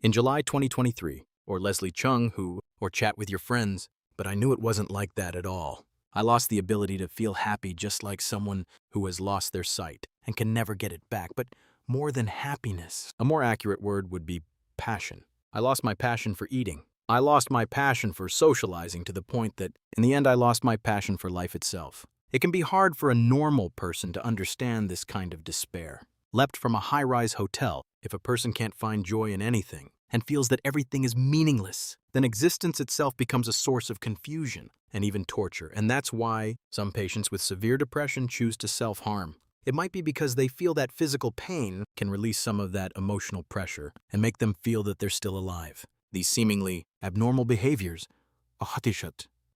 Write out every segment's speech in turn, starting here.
In July 2023, or Leslie Chung, or chat with your friends, but I knew it wasn't like that at all. I lost the ability to feel happy just like someone who has lost their sight and can never get it back, but more than happiness. A more accurate word would be passion. I lost my passion for eating. I lost my passion for socializing to the point that, in the end, I lost my passion for life itself. It can be hard for a normal person to understand this kind of despair. Leapt from a high-rise hotel, if a person can't find joy in anything and feels that everything is meaningless, then existence itself becomes a source of confusion and even torture. And that's why some patients with severe depression choose to self-harm. It might be because they feel that physical pain can release some of that emotional pressure and make them feel that they're still alive. These seemingly abnormal behaviors,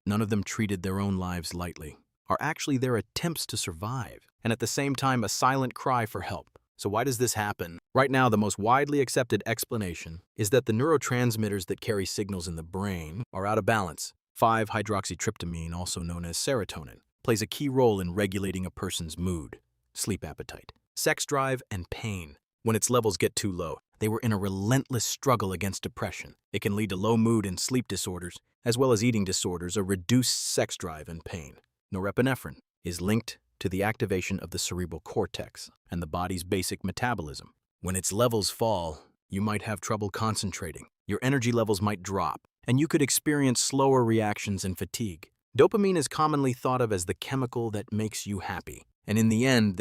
none of them treated their own lives lightly, are actually their attempts to survive, and at the same time a silent cry for help. So why does this happen? Right now, the most widely accepted explanation is that the neurotransmitters that carry signals in the brain are out of balance. 5-hydroxytryptamine, also known as serotonin, plays a key role in regulating a person's mood, sleep appetite, sex drive, and pain. When its levels get too low, they were in a relentless struggle against depression. It can lead to low mood and sleep disorders, as well as eating disorders or reduced sex drive and pain. Norepinephrine is linked to the activation of the cerebral cortex and the body's basic metabolism. When its levels fall, you might have trouble concentrating, your energy levels might drop, and you could experience slower reactions and fatigue. Dopamine is commonly thought of as the chemical that makes you happy, and in the end,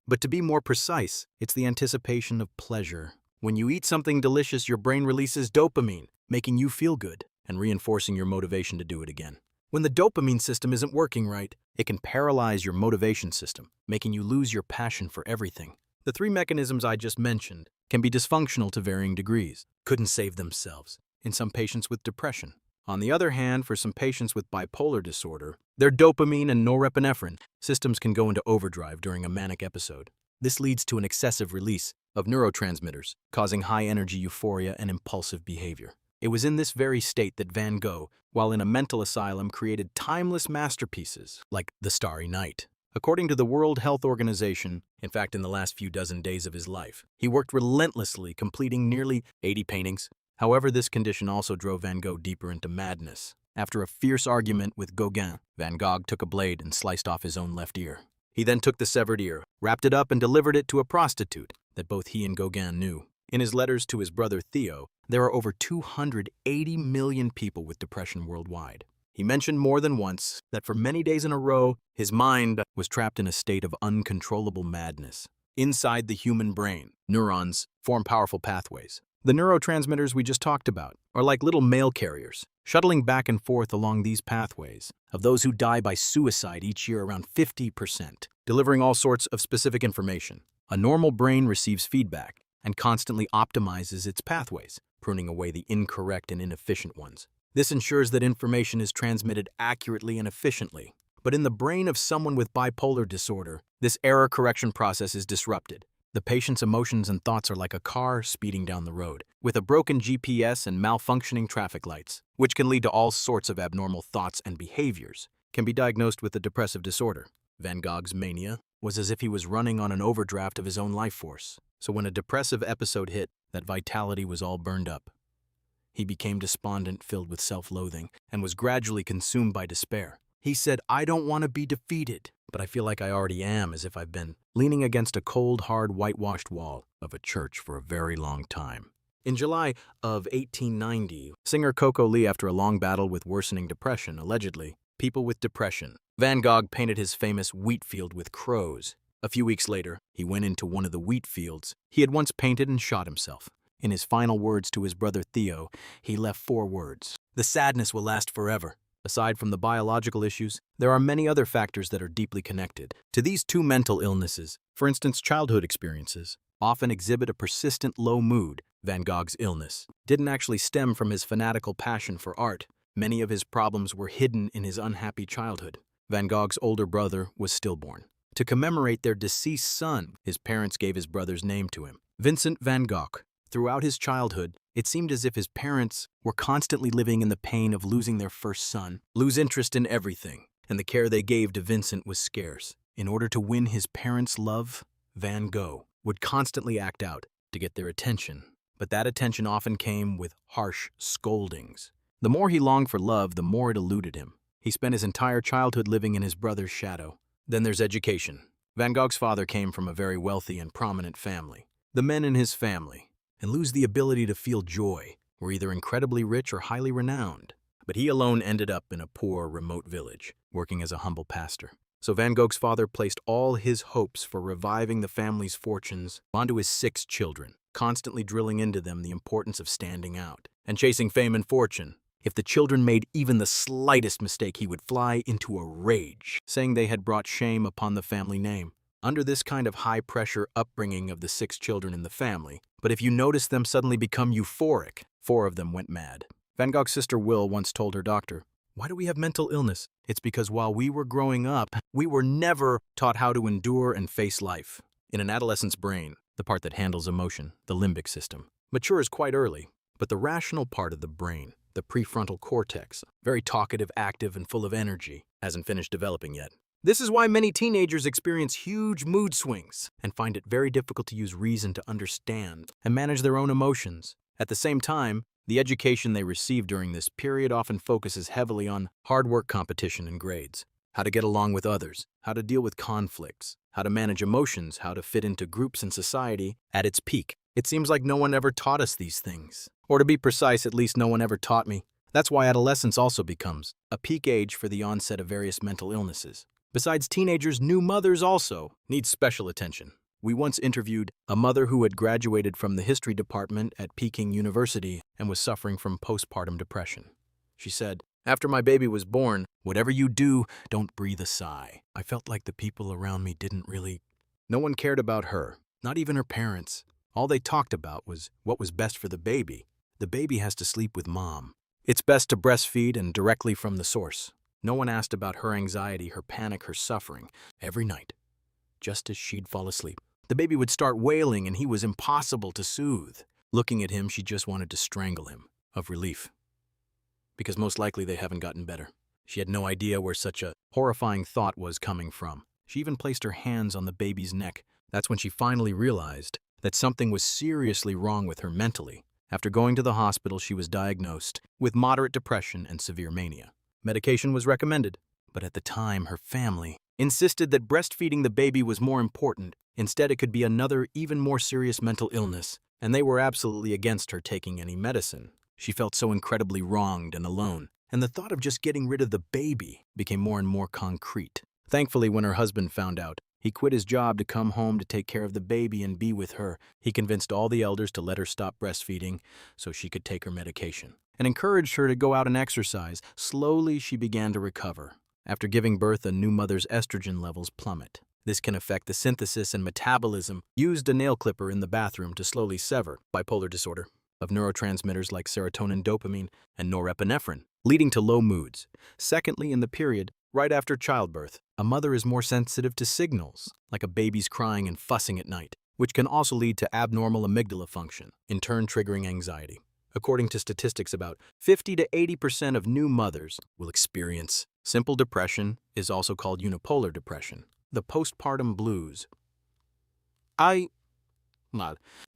but to be more precise, it's the anticipation of pleasure. When you eat something delicious, your brain releases dopamine, making you feel good and reinforcing your motivation to do it again. When the dopamine system isn't working right, it can paralyze your motivation system, making you lose your passion for everything. The three mechanisms I just mentioned can be dysfunctional to varying degrees, couldn't save themselves in some patients with depression. On the other hand, for some patients with bipolar disorder, their dopamine and norepinephrine systems can go into overdrive during a manic episode. This leads to an excessive release of neurotransmitters, causing high-energy euphoria and impulsive behavior. It was in this very state that Van Gogh, while in a mental asylum, created timeless masterpieces like The Starry Night. According to the World Health Organization, in fact, in the last few dozen days of his life, he worked relentlessly, completing nearly 80 paintings. However, this condition also drove Van Gogh deeper into madness. After a fierce argument with Gauguin, Van Gogh took a blade and sliced off his own left ear. He then took the severed ear, wrapped it up, and delivered it to a prostitute that both he and Gauguin knew. In his letters to his brother Theo, there are over 280 million people with depression worldwide. He mentioned more than once that for many days in a row, his mind was trapped in a state of uncontrollable madness. Inside the human brain, neurons form powerful pathways. The neurotransmitters we just talked about are like little mail carriers, shuttling back and forth along these pathways. Of those who die by suicide each year, around 50%, delivering all sorts of specific information. A normal brain receives feedback and constantly optimizes its pathways, pruning away the incorrect and inefficient ones. This ensures that information is transmitted accurately and efficiently. But in the brain of someone with bipolar disorder, this error correction process is disrupted. The patient's emotions and thoughts are like a car speeding down the road, with a broken GPS and malfunctioning traffic lights, which can lead to all sorts of abnormal thoughts and behaviors, can be diagnosed with a depressive disorder. Van Gogh's mania was as if he was running on an overdraft of his own life force. So when a depressive episode hit, that vitality was all burned up. He became despondent, filled with self-loathing, and was gradually consumed by despair. He said, "I don't want to be defeated, but I feel like I already am, as if I've been leaning against a cold, hard, whitewashed wall of a church for a very long time." In July of 1890, singer Coco Lee, after a long battle with worsening depression, allegedly, people with depression, Van Gogh painted his famous wheat field with crows. A few weeks later, he went into one of the wheat fields he had once painted and shot himself. In his final words to his brother Theo, he left 4 words: "The sadness will last forever." Aside from the biological issues, there are many other factors that are deeply connected to these two mental illnesses. For instance, childhood experiences often exhibit a persistent low mood. Van Gogh's illness didn't actually stem from his fanatical passion for art. Many of his problems were hidden in his unhappy childhood. Van Gogh's older brother was stillborn. To commemorate their deceased son, his parents gave his brother's name to him, Vincent van Gogh. Throughout his childhood, it seemed as if his parents were constantly living in the pain of losing their first son, lose interest in everything, and the care they gave to Vincent was scarce. In order to win his parents' love, Van Gogh would constantly act out to get their attention. but that attention often came with harsh scoldings. The more he longed for love, the more it eluded him. He spent his entire childhood living in his brother's shadow. Then there's education. Van Gogh's father came from a very wealthy and prominent family. The men in his family, and lose the ability to feel joy, were either incredibly rich or highly renowned. But he alone ended up in a poor, remote village, working as a humble pastor. So Van Gogh's father placed all his hopes for reviving the family's fortunes onto his 6 children, constantly drilling into them the importance of standing out and chasing fame and fortune. If the children made even the slightest mistake, he would fly into a rage, saying they had brought shame upon the family name. Under this kind of high-pressure upbringing of the 6 children in the family, but if you notice them suddenly become euphoric, 4 of them went mad. Van Gogh's sister Will once told her doctor, "Why do we have mental illness? It's because while we were growing up, we were never taught how to endure and face life." In an adolescent's brain, the part that handles emotion, the limbic system, matures quite early, but the rational part of the brain, the prefrontal cortex, very talkative, active, and full of energy, hasn't finished developing yet. This is why many teenagers experience huge mood swings and find it very difficult to use reason to understand and manage their own emotions. At the same time, the education they receive during this period often focuses heavily on hard work, competition, and grades. How to get along with others, how to deal with conflicts, how to manage emotions, how to fit into groups and society. At its peak, it seems like no one ever taught us these things. Or to be precise, at least no one ever taught me. That's why adolescence also becomes a peak age for the onset of various mental illnesses. Besides teenagers, new mothers also need special attention. We once interviewed a mother who had graduated from the history department at Peking University and was suffering from postpartum depression. She said, "After my baby was born, whatever you do, don't breathe a sigh. I felt like the people around me didn't really..." No one cared about her, not even her parents. All they talked about was what was best for the baby. The baby has to sleep with mom. It's best to breastfeed and directly from the source. No one asked about her anxiety, her panic, her suffering. Every night, just as she'd fall asleep, the baby would start wailing and he was impossible to soothe. Looking at him, she just wanted to strangle him, of relief. Because most likely they haven't gotten better. She had no idea where such a horrifying thought was coming from. She even placed her hands on the baby's neck. That's when she finally realized that something was seriously wrong with her mentally. After going to the hospital, she was diagnosed with moderate depression and severe mania. Medication was recommended, but at the time, her family insisted that breastfeeding the baby was more important. Instead, it could be another, even more serious mental illness, and they were absolutely against her taking any medicine. She felt so incredibly wronged and alone, and the thought of just getting rid of the baby became more and more concrete. Thankfully, when her husband found out, he quit his job to come home to take care of the baby and be with her. He convinced all the elders to let her stop breastfeeding so she could take her medication, and encouraged her to go out and exercise. Slowly, she began to recover. After giving birth, a new mother's estrogen levels plummet. This can affect the synthesis and metabolism. Used a nail clipper in the bathroom to slowly sever bipolar disorder of neurotransmitters like serotonin, dopamine, and norepinephrine, leading to low moods. Secondly, in the period right after childbirth, a mother is more sensitive to signals, like a baby's crying and fussing at night, which can also lead to abnormal amygdala function, in turn triggering anxiety. According to statistics, about 50 to 80% of new mothers will experience simple depression, is also called unipolar depression, the postpartum blues,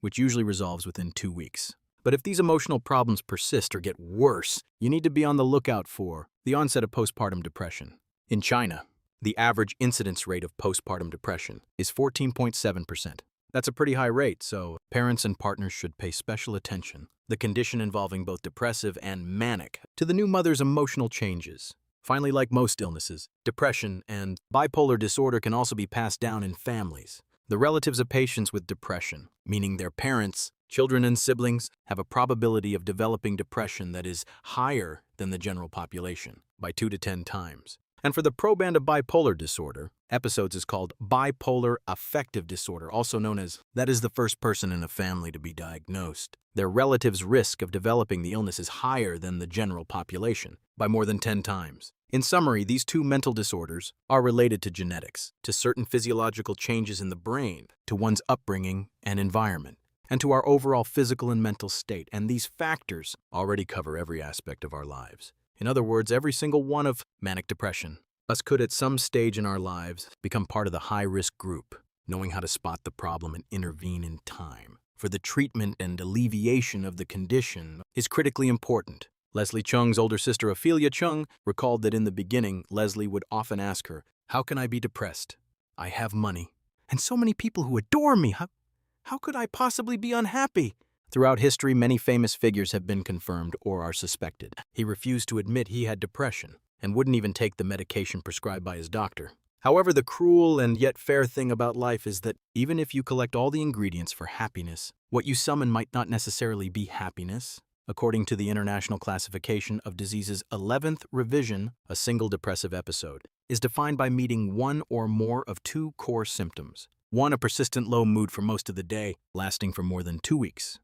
which usually resolves within 2 weeks. But if these emotional problems persist or get worse, you need to be on the lookout for the onset of postpartum depression. In China, the average incidence rate of postpartum depression is 14.7%. That's a pretty high rate, so parents and partners should pay special attention. The condition involving both depressive and manic to the new mother's emotional changes. Finally, like most illnesses, depression and bipolar disorder can also be passed down in families. The relatives of patients with depression, meaning their parents, children, and siblings, have a probability of developing depression that is higher than the general population by 2 to 10 times. And for the proband of bipolar disorder, episodes is called bipolar affective disorder, also known as that is the first person in a family to be diagnosed. Their relatives' risk of developing the illness is higher than the general population by more than 10 times. In summary, these two mental disorders are related to genetics, to certain physiological changes in the brain, to one's upbringing and environment, and to our overall physical and mental state. And these factors already cover every aspect of our lives. In other words, every single one of manic depression. Us could at some stage in our lives become part of the high-risk group, knowing how to spot the problem and intervene in time. for the treatment and alleviation of the condition is critically important. Leslie Chung's older sister Ophelia Chung recalled that in the beginning, Leslie would often ask her, "How can I be depressed? I have money, and so many people who adore me. How could I possibly be unhappy?" Throughout history, many famous figures have been confirmed or are suspected. He refused to admit he had depression and wouldn't even take the medication prescribed by his doctor. However, the cruel and yet fair thing about life is that even if you collect all the ingredients for happiness, what you summon might not necessarily be happiness. According to the International Classification of Diseases 11th revision, a single depressive episode is defined by meeting one or more of two core symptoms. 1, a persistent low mood for most of the day, lasting for more than 2 weeks.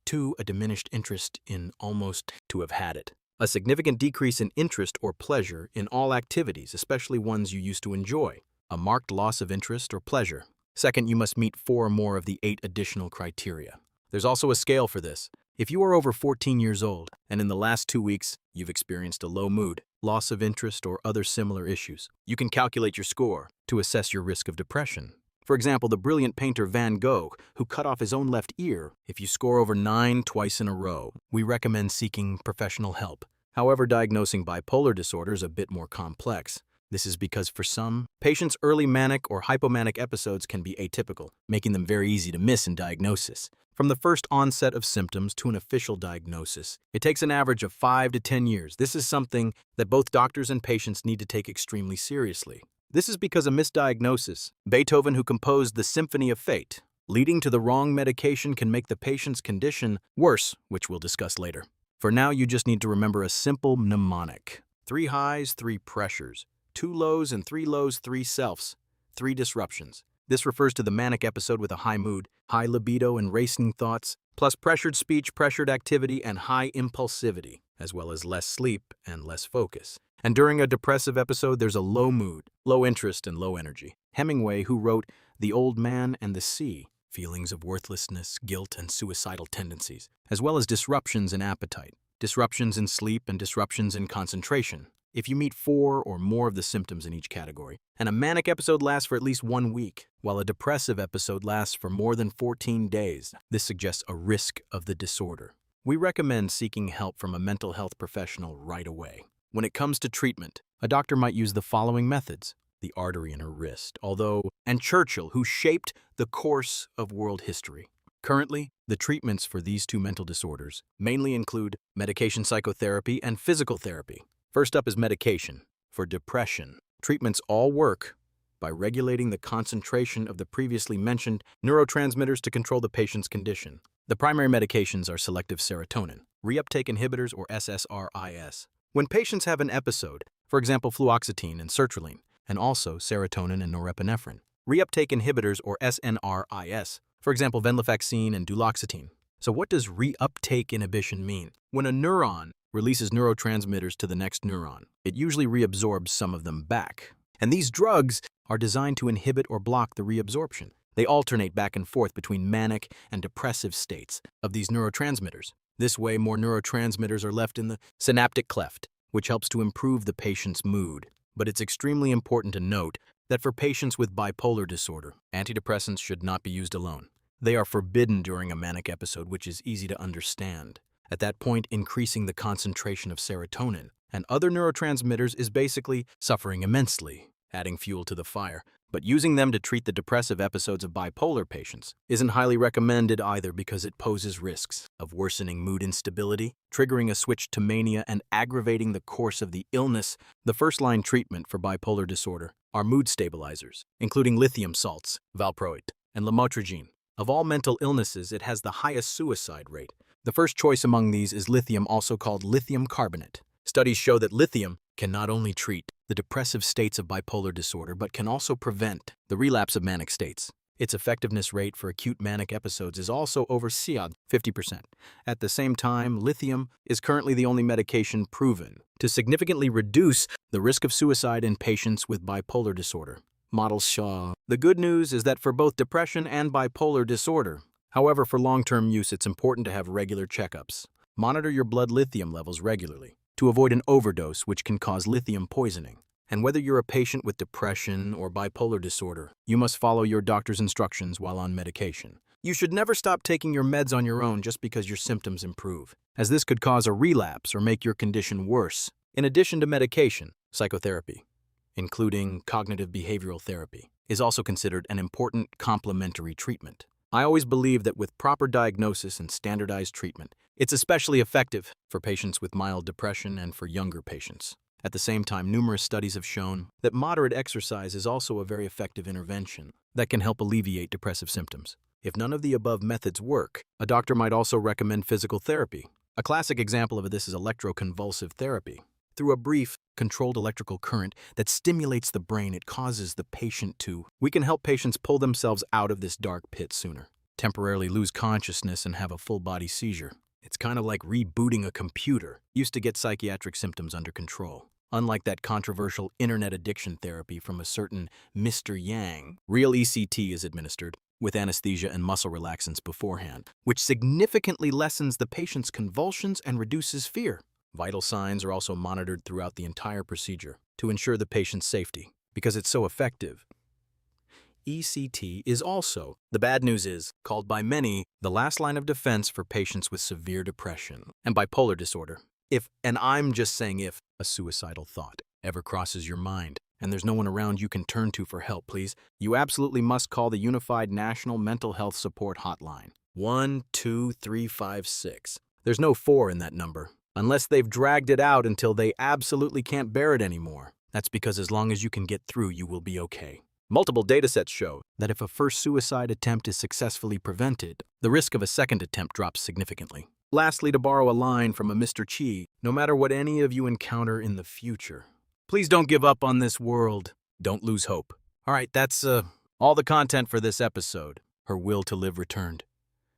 2, a diminished interest in almost to have had it. A significant decrease in interest or pleasure in all activities, especially ones you used to enjoy. A marked loss of interest or pleasure. Second, you must meet 4 or more of the 8 additional criteria. There's also a scale for this. If you are over 14 years old and in the last 2 weeks you've experienced a low mood, loss of interest, or other similar issues, you can calculate your score to assess your risk of depression. For example, the brilliant painter Van Gogh, who cut off his own left ear, if you score over 9 twice in a row, we recommend seeking professional help. However, diagnosing bipolar disorder is a bit more complex. This is because for some, patients' early manic or hypomanic episodes can be atypical, making them very easy to miss in diagnosis. From the first onset of symptoms to an official diagnosis, it takes an average of 5 to 10 years. This is something that both doctors and patients need to take extremely seriously. This is because a misdiagnosis, Beethoven, who composed the Symphony of Fate, leading to the wrong medication can make the patient's condition worse, which we'll discuss later. For now, you just need to remember a simple mnemonic. 3 highs, 3 pressures. 2 lows and 3 lows, 3 selves. 3 disruptions. This refers to the manic episode with a high mood, high libido and racing thoughts, plus pressured speech, pressured activity, and high impulsivity, as well as less sleep and less focus. And during a depressive episode, there's a low mood, low interest, and low energy. Hemingway, who wrote The Old Man and the Sea, feelings of worthlessness, guilt, and suicidal tendencies, as well as disruptions in appetite, disruptions in sleep, and disruptions in concentration. If you meet 4 or more of the symptoms in each category, and a manic episode lasts for at least 1 week, while a depressive episode lasts for more than 14 days, this suggests a risk of the disorder. We recommend seeking help from a mental health professional right away. When it comes to treatment, a doctor might use the following methods: the artery in her wrist, and Churchill, who shaped the course of world history. Currently, the treatments for these 2 mental disorders mainly include medication, psychotherapy, and physical therapy. First up is medication. For depression, treatments all work by regulating the concentration of the previously mentioned neurotransmitters to control the patient's condition. The primary medications are selective serotonin, reuptake inhibitors, or SSRIs. When patients have an episode, for example fluoxetine and sertraline, and also serotonin and norepinephrine. Reuptake inhibitors, or SNRIs, for example venlafaxine and duloxetine. So what does reuptake inhibition mean? When a neuron releases neurotransmitters to the next neuron, it usually reabsorbs some of them back. And these drugs are designed to inhibit or block the reabsorption. They alternate back and forth between manic and depressive states of these neurotransmitters. This way, more neurotransmitters are left in the synaptic cleft, which helps to improve the patient's mood. But it's extremely important to note that for patients with bipolar disorder, antidepressants should not be used alone. They are forbidden during a manic episode, which is easy to understand. At that point, increasing the concentration of serotonin and other neurotransmitters is basically suffering immensely, adding fuel to the fire. But using them to treat the depressive episodes of bipolar patients isn't highly recommended either, because it poses risks of worsening mood instability, triggering a switch to mania, and aggravating the course of the illness. The first-line treatment for bipolar disorder are mood stabilizers, including lithium salts, valproate, and lamotrigine. Of all mental illnesses, it has the highest suicide rate. The first choice among these is lithium, also called lithium carbonate. Studies show that lithium can not only treat the depressive states of bipolar disorder, but can also prevent the relapse of manic states. Its effectiveness rate for acute manic episodes is also over 50%. At the same time, lithium is currently the only medication proven to significantly reduce the risk of suicide in patients with bipolar disorder. Models show. The good news is that for both depression and bipolar disorder, however, for long-term use, it's important to have regular checkups. Monitor your blood lithium levels regularly to avoid an overdose, which can cause lithium poisoning. And whether you're a patient with depression or bipolar disorder, you must follow your doctor's instructions while on medication. You should never stop taking your meds on your own just because your symptoms improve, as this could cause a relapse or make your condition worse. In addition to medication, psychotherapy, including cognitive behavioral therapy, is also considered an important complementary treatment. I always believe that with proper diagnosis and standardized treatment, it's especially effective for patients with mild depression and for younger patients. At the same time, numerous studies have shown that moderate exercise is also a very effective intervention that can help alleviate depressive symptoms. If none of the above methods work, a doctor might also recommend physical therapy. A classic example of this is electroconvulsive therapy. Through a brief, controlled electrical current that stimulates the brain, it causes the patient we can help patients pull themselves out of this dark pit sooner, temporarily lose consciousness and have a full-body seizure. It's kind of like rebooting a computer, used to get psychiatric symptoms under control. Unlike that controversial internet addiction therapy from a certain Mr. Yang, real ECT is administered with anesthesia and muscle relaxants beforehand, which significantly lessens the patient's convulsions and reduces fear. Vital signs are also monitored throughout the entire procedure to ensure the patient's safety. Because it's so effective, ECT is also, the bad news is, called by many the last line of defense for patients with severe depression and bipolar disorder. If, and I'm just saying if, a suicidal thought ever crosses your mind and there's no one around you can turn to for help, please, you absolutely must call the Unified National Mental Health Support Hotline. 12356. There's no 4 in that number, unless they've dragged it out until they absolutely can't bear it anymore. That's because as long as you can get through, you will be okay. Multiple datasets show that if a first suicide attempt is successfully prevented, the risk of a second attempt drops significantly. Lastly, to borrow a line from a Mr. Chi, no matter what any of you encounter in the future, please don't give up on this world. Don't lose hope. All right, that's all the content for this episode. Her will to live returned,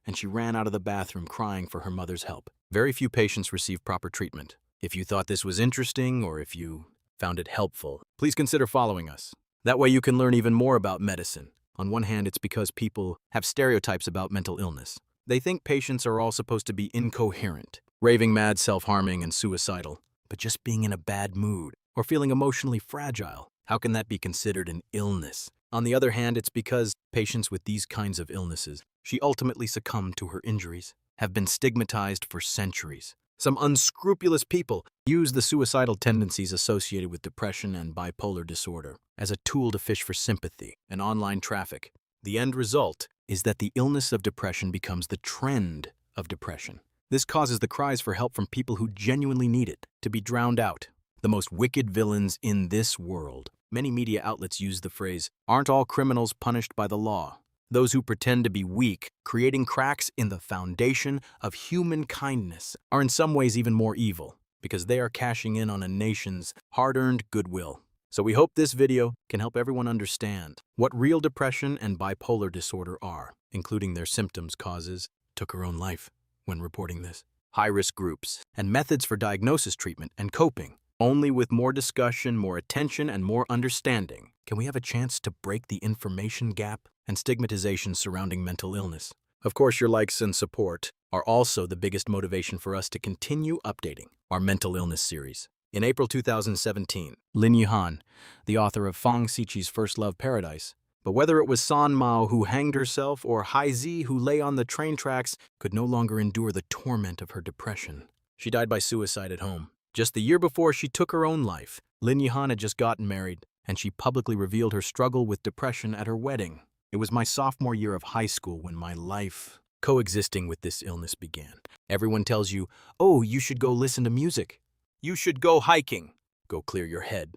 and she ran out of the bathroom crying for her mother's help. Very few patients receive proper treatment. If you thought this was interesting or if you found it helpful, please consider following us. That way you can learn even more about medicine. On one hand, it's because people have stereotypes about mental illness. They think patients are all supposed to be incoherent, raving mad, self-harming, and suicidal. But just being in a bad mood or feeling emotionally fragile, how can that be considered an illness? On the other hand, it's because patients with these kinds of illnesses, she ultimately succumbed to her injuries, have been stigmatized for centuries. Some unscrupulous people use the suicidal tendencies associated with depression and bipolar disorder as a tool to fish for sympathy and online traffic. The end result is that the illness of depression becomes the trend of depression. This causes the cries for help from people who genuinely need it to be drowned out. The most wicked villains in this world. Many media outlets use the phrase, "Aren't all criminals punished by the law?" Those who pretend to be weak, creating cracks in the foundation of human kindness, are in some ways even more evil, because they are cashing in on a nation's hard-earned goodwill. So we hope this video can help everyone understand what real depression and bipolar disorder are, including their symptoms, causes, took her own life when reporting this, high-risk groups, and methods for diagnosis, treatment, and coping. Only with more discussion, more attention, and more understanding can we have a chance to break the information gap and stigmatization surrounding mental illness. Of course, your likes and support are also the biggest motivation for us to continue updating our mental illness series. In April 2017, Lin Yihan, the author of Fang Xiqi's First Love Paradise, but whether it was San Mao who hanged herself or Hai Zi who lay on the train tracks, could no longer endure the torment of her depression. She died by suicide at home. Just the year before she took her own life, Lin Yihan had just gotten married, and she publicly revealed her struggle with depression at her wedding. It was my sophomore year of high school when my life coexisting with this illness began. Everyone tells you, oh, you should go listen to music. You should go hiking. Go clear your head.